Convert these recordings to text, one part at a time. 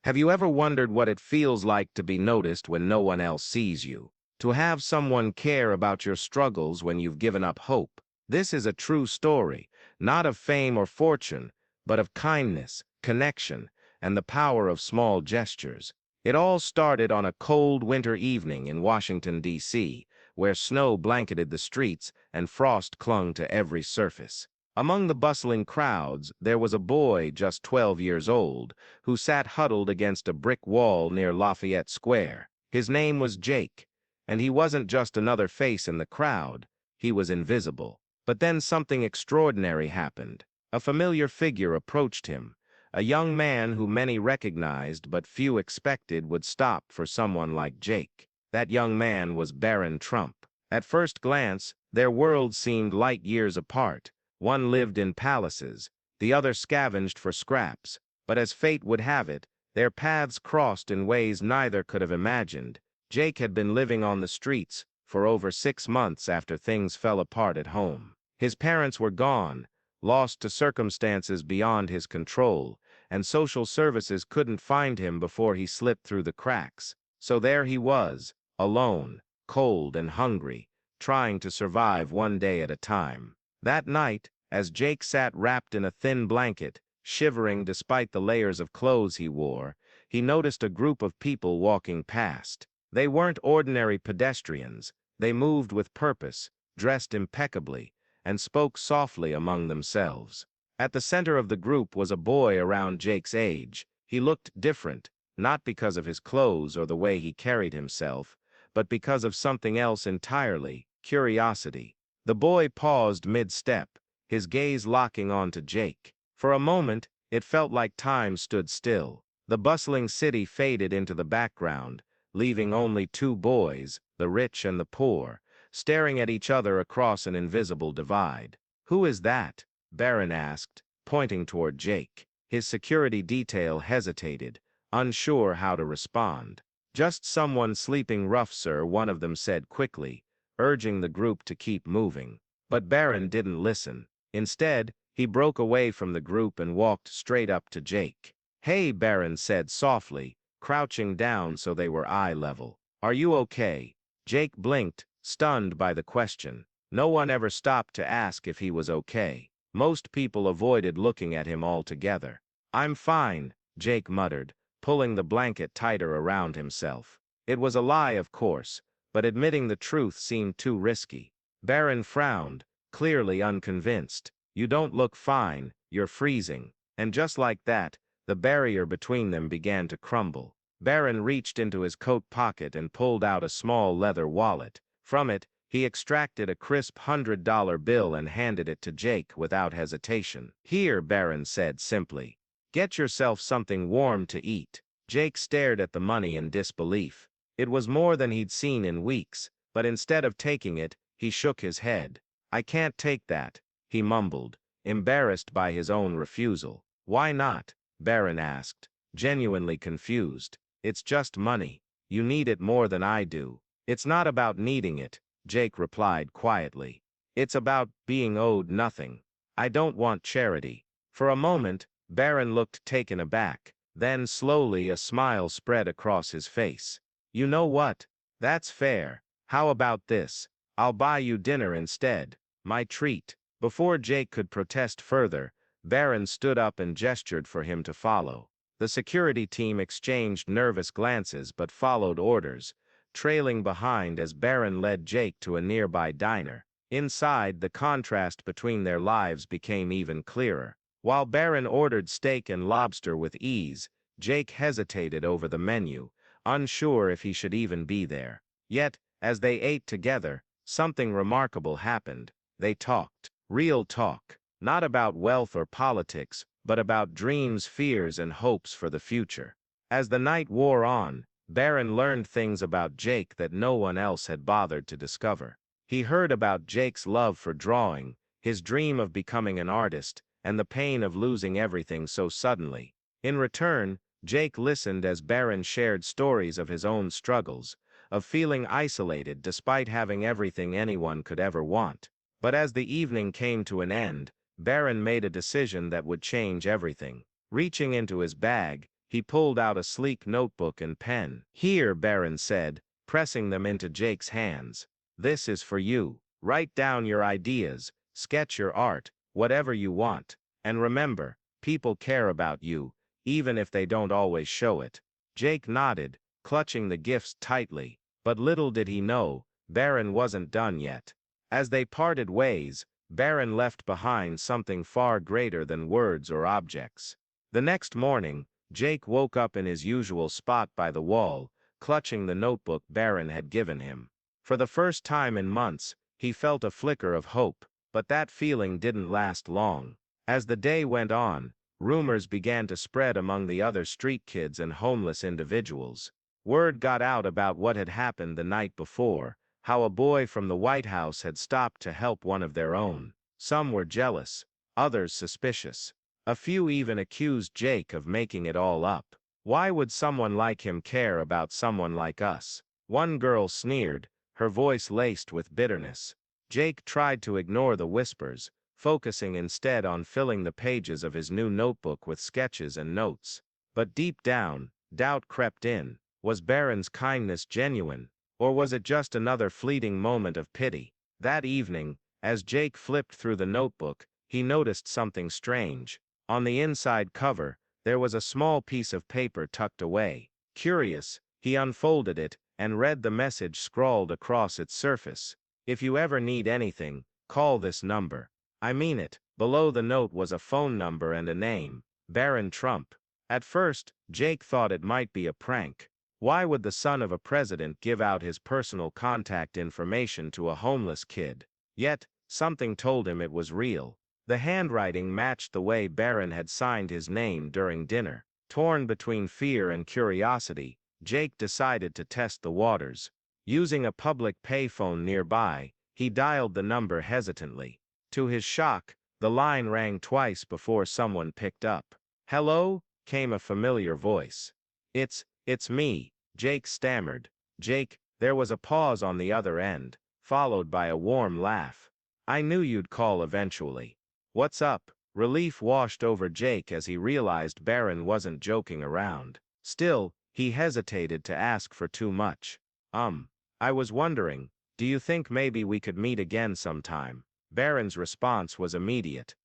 Have you ever wondered what it feels like to be noticed when no one else sees you? To have someone care about your struggles when you've given up hope? This is a true story, not of fame or fortune, but of kindness, connection, and the power of small gestures. It all started on a cold winter evening in Washington, D.C., where snow blanketed the streets and frost clung to every surface. Among the bustling crowds, there was a boy just 12 years old who sat huddled against a brick wall near Lafayette Square. His name was Jake, and he wasn't just another face in the crowd, he was invisible. But then something extraordinary happened. A familiar figure approached him, a young man who many recognized but few expected would stop for someone like Jake. That young man was Barron Trump. At first glance, their worlds seemed light years apart. One lived in palaces, the other scavenged for scraps, but as fate would have it, their paths crossed in ways neither could have imagined. Jake had been living on the streets for over 6 months after things fell apart at home. His parents were gone, lost to circumstances beyond his control, and social services couldn't find him before he slipped through the cracks. So there he was, alone, cold and hungry, trying to survive one day at a time. That night, as Jake sat wrapped in a thin blanket, shivering despite the layers of clothes he wore, he noticed a group of people walking past. They weren't ordinary pedestrians. They moved with purpose, dressed impeccably, and spoke softly among themselves. At the center of the group was a boy around Jake's age. He looked different, not because of his clothes or the way he carried himself, but because of something else entirely: curiosity. The boy paused mid-step, his gaze locking onto Jake. For a moment, it felt like time stood still. The bustling city faded into the background, leaving only two boys, the rich and the poor, staring at each other across an invisible divide. "Who is that?" Barron asked, pointing toward Jake. His security detail hesitated, unsure how to respond. "Just someone sleeping rough, sir," one of them said quickly, urging the group to keep moving. But Barron didn't listen. Instead, he broke away from the group and walked straight up to Jake. "Hey," Barron said softly, crouching down so they were eye level. "Are you okay?" Jake blinked, stunned by the question. No one ever stopped to ask if he was okay. Most people avoided looking at him altogether. "I'm fine," Jake muttered, pulling the blanket tighter around himself. It was a lie, of course, but admitting the truth seemed too risky. Barron frowned, clearly unconvinced. "You don't look fine, you're freezing." And just like that, the barrier between them began to crumble. Barron reached into his coat pocket and pulled out a small leather wallet. From it, he extracted a crisp $100 bill and handed it to Jake without hesitation. "Here," Barron said simply. "Get yourself something warm to eat." Jake stared at the money in disbelief. It was more than he'd seen in weeks, but instead of taking it, he shook his head. "I can't take that," he mumbled, embarrassed by his own refusal. "Why not?" Barron asked, genuinely confused. "It's just money. You need it more than I do." "It's not about needing it," Jake replied quietly. "It's about being owed nothing. I don't want charity." For a moment, Barron looked taken aback. Then slowly a smile spread across his face. "You know what? That's fair. How about this? I'll buy you dinner instead. My treat." Before Jake could protest further, Barron stood up and gestured for him to follow. The security team exchanged nervous glances but followed orders, trailing behind as Barron led Jake to a nearby diner. Inside, the contrast between their lives became even clearer. While Barron ordered steak and lobster with ease, Jake hesitated over the menu, unsure if he should even be there. Yet, as they ate together, something remarkable happened. They talked. Real talk. Not about wealth or politics, but about dreams, fears, and hopes for the future. As the night wore on, Barron learned things about Jake that no one else had bothered to discover. He heard about Jake's love for drawing, his dream of becoming an artist, and the pain of losing everything so suddenly. In return, Jake listened as Barron shared stories of his own struggles, of feeling isolated despite having everything anyone could ever want. But as the evening came to an end, Barron made a decision that would change everything. Reaching into his bag, He pulled out a sleek notebook and pen. "Here," Barron said, pressing them into Jake's hands. "This is for you. Write down your ideas, sketch your art, whatever you want. And remember, people care about you, even if they don't always show it." Jake nodded, clutching the gifts tightly, but little did he know, Barron wasn't done yet. As they parted ways, Barron left behind something far greater than words or objects. The next morning, Jake woke up in his usual spot by the wall, clutching the notebook Barron had given him. For the first time in months, he felt a flicker of hope, but that feeling didn't last long. As the day went on, rumors began to spread among the other street kids and homeless individuals. Word got out about what had happened the night before, how a boy from the White House had stopped to help one of their own. Some were jealous, others suspicious. A few even accused Jake of making it all up. "Why would someone like him care about someone like us?" one girl sneered, her voice laced with bitterness. Jake tried to ignore the whispers, focusing instead on filling the pages of his new notebook with sketches and notes. But deep down, doubt crept in. Was Barron's kindness genuine, or was it just another fleeting moment of pity? That evening, as Jake flipped through the notebook, he noticed something strange. On the inside cover, there was a small piece of paper tucked away. Curious, he unfolded it and read the message scrawled across its surface. "If you ever need anything, call this number. I mean it." Below the note was a phone number and a name, Barron Trump. At first, Jake thought it might be a prank. Why would the son of a president give out his personal contact information to a homeless kid? Yet, something told him it was real. The handwriting matched the way Barron had signed his name during dinner. Torn between fear and curiosity, Jake decided to test the waters. Using a public payphone nearby, he dialed the number hesitantly. To his shock, the line rang twice before someone picked up. "Hello?" came a familiar voice. It's me," Jake stammered. "Jake," there was a pause on the other end, followed by a warm laugh. "I knew you'd call eventually. What's up?" Relief washed over Jake as he realized Barron wasn't joking around. Still, he hesitated to ask for too much. I was wondering, do you think maybe we could meet again sometime?" Barron's response was immediate.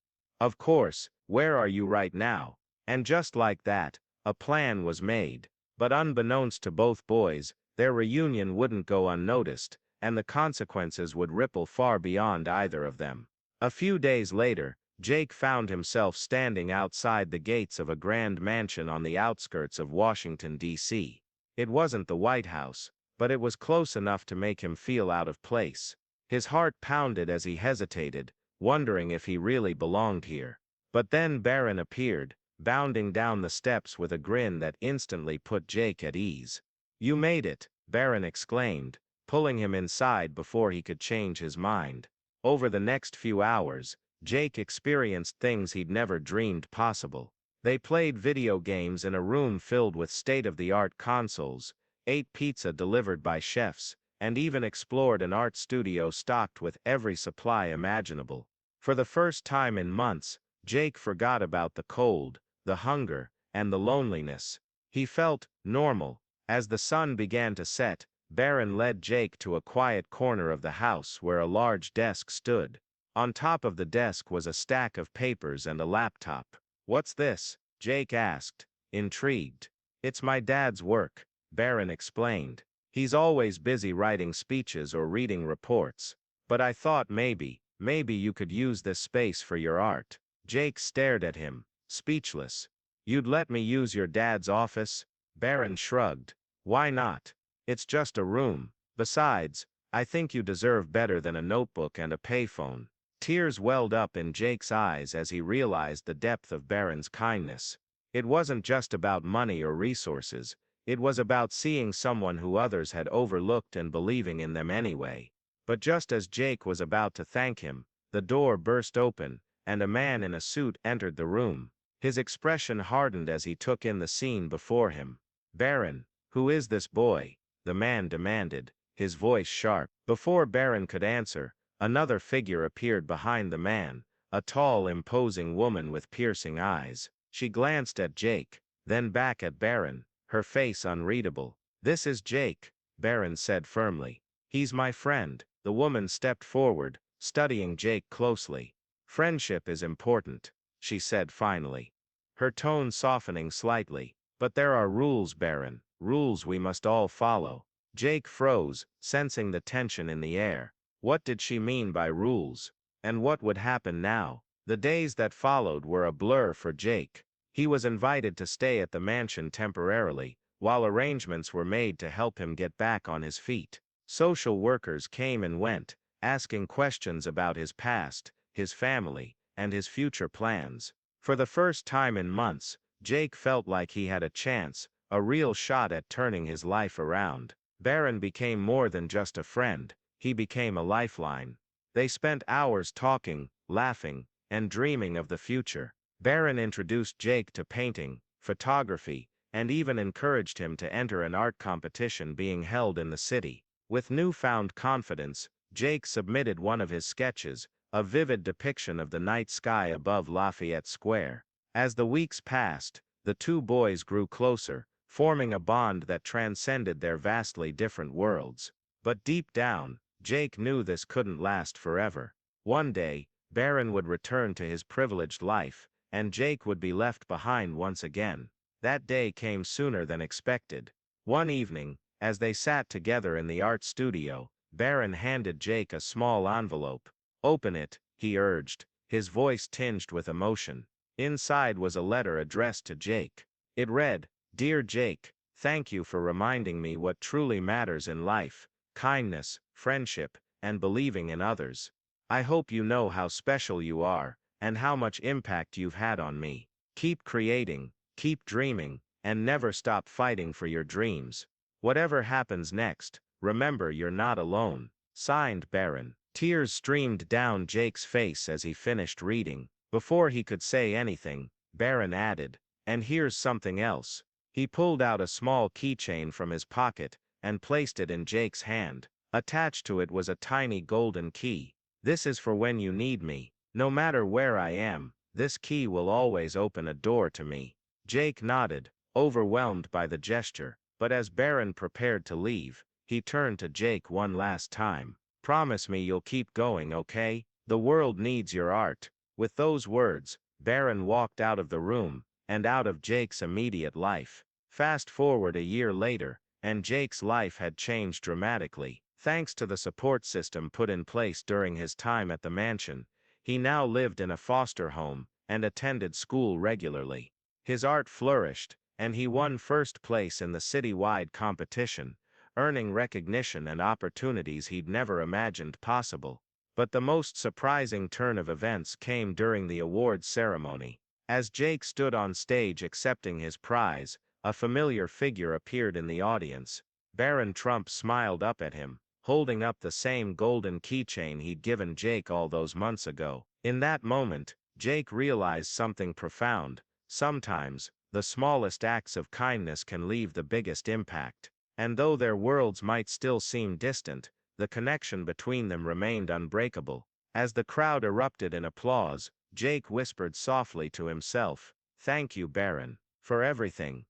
"Of course, where are you right now?" And just like that, a plan was made. But unbeknownst to both boys, their reunion wouldn't go unnoticed, and the consequences would ripple far beyond either of them. A few days later, Jake found himself standing outside the gates of a grand mansion on the outskirts of Washington, D.C. It wasn't the White House, but it was close enough to make him feel out of place. His heart pounded as he hesitated, wondering if he really belonged here. But then Barron appeared, bounding down the steps with a grin that instantly put Jake at ease. "You made it," Barron exclaimed, pulling him inside before he could change his mind. Over the next few hours, Jake experienced things he'd never dreamed possible. They played video games in a room filled with state-of-the-art consoles, ate pizza delivered by chefs, and even explored an art studio stocked with every supply imaginable. For the first time in months, Jake forgot about the cold, the hunger, and the loneliness. He felt normal. As the sun began to set, Barron led Jake to a quiet corner of the house where a large desk stood. On top of the desk was a stack of papers and a laptop. "What's this?" Jake asked, intrigued. "It's my dad's work," Barron explained. "He's always busy writing speeches or reading reports. But I thought maybe you could use this space for your art." Jake stared at him, speechless. "You'd let me use your dad's office?" Barron shrugged. "Why not? It's just a room. Besides, I think you deserve better than a notebook and a payphone." Tears welled up in Jake's eyes as he realized the depth of Barron's kindness. It wasn't just about money or resources, it was about seeing someone who others had overlooked and believing in them anyway. But just as Jake was about to thank him, the door burst open, and a man in a suit entered the room. His expression hardened as he took in the scene before him. "Barron, who is this boy?" the man demanded, his voice sharp. Before Barron could answer, another figure appeared behind the man, a tall, imposing woman with piercing eyes. She glanced at Jake, then back at Barron, her face unreadable. "This is Jake," Barron said firmly. "He's my friend." The woman stepped forward, studying Jake closely. "Friendship is important," she said finally, her tone softening slightly. "But there are rules, Barron, rules we must all follow." Jake froze, sensing the tension in the air. What did she mean by rules? And what would happen now? The days that followed were a blur for Jake. He was invited to stay at the mansion temporarily, while arrangements were made to help him get back on his feet. Social workers came and went, asking questions about his past, his family, and his future plans. For the first time in months, Jake felt like he had a chance, a real shot at turning his life around. Barron became more than just a friend, he became a lifeline. They spent hours talking, laughing, and dreaming of the future. Barron introduced Jake to painting, photography, and even encouraged him to enter an art competition being held in the city. With newfound confidence, Jake submitted one of his sketches, a vivid depiction of the night sky above Lafayette Square. As the weeks passed, the two boys grew closer, forming a bond that transcended their vastly different worlds. But deep down, Jake knew this couldn't last forever. One day, Barron would return to his privileged life, and Jake would be left behind once again. That day came sooner than expected. One evening, as they sat together in the art studio, Barron handed Jake a small envelope. "Open it," he urged, his voice tinged with emotion. Inside was a letter addressed to Jake. It read, "Dear Jake, thank you for reminding me what truly matters in life: kindness, friendship, and believing in others. I hope you know how special you are, and how much impact you've had on me. Keep creating, keep dreaming, and never stop fighting for your dreams. Whatever happens next, remember you're not alone." Signed, Barron. Tears streamed down Jake's face as he finished reading. Before he could say anything, Barron added, "And here's something else." He pulled out a small keychain from his pocket and placed it in Jake's hand. Attached to it was a tiny golden key. "This is for when you need me. No matter where I am, this key will always open a door to me." Jake nodded, overwhelmed by the gesture, but as Barron prepared to leave, he turned to Jake one last time. "Promise me you'll keep going, okay? The world needs your art." With those words, Barron walked out of the room, and out of Jake's immediate life. Fast forward a year later, and Jake's life had changed dramatically. Thanks to the support system put in place during his time at the mansion, he now lived in a foster home and attended school regularly. His art flourished, and he won first place in the citywide competition, earning recognition and opportunities he'd never imagined possible. But the most surprising turn of events came during the awards ceremony. As Jake stood on stage accepting his prize, a familiar figure appeared in the audience. Barron Trump smiled up at him, holding up the same golden keychain he'd given Jake all those months ago. In that moment, Jake realized something profound. Sometimes, the smallest acts of kindness can leave the biggest impact. And though their worlds might still seem distant, the connection between them remained unbreakable. As the crowd erupted in applause, Jake whispered softly to himself, "Thank you, Barron, for everything.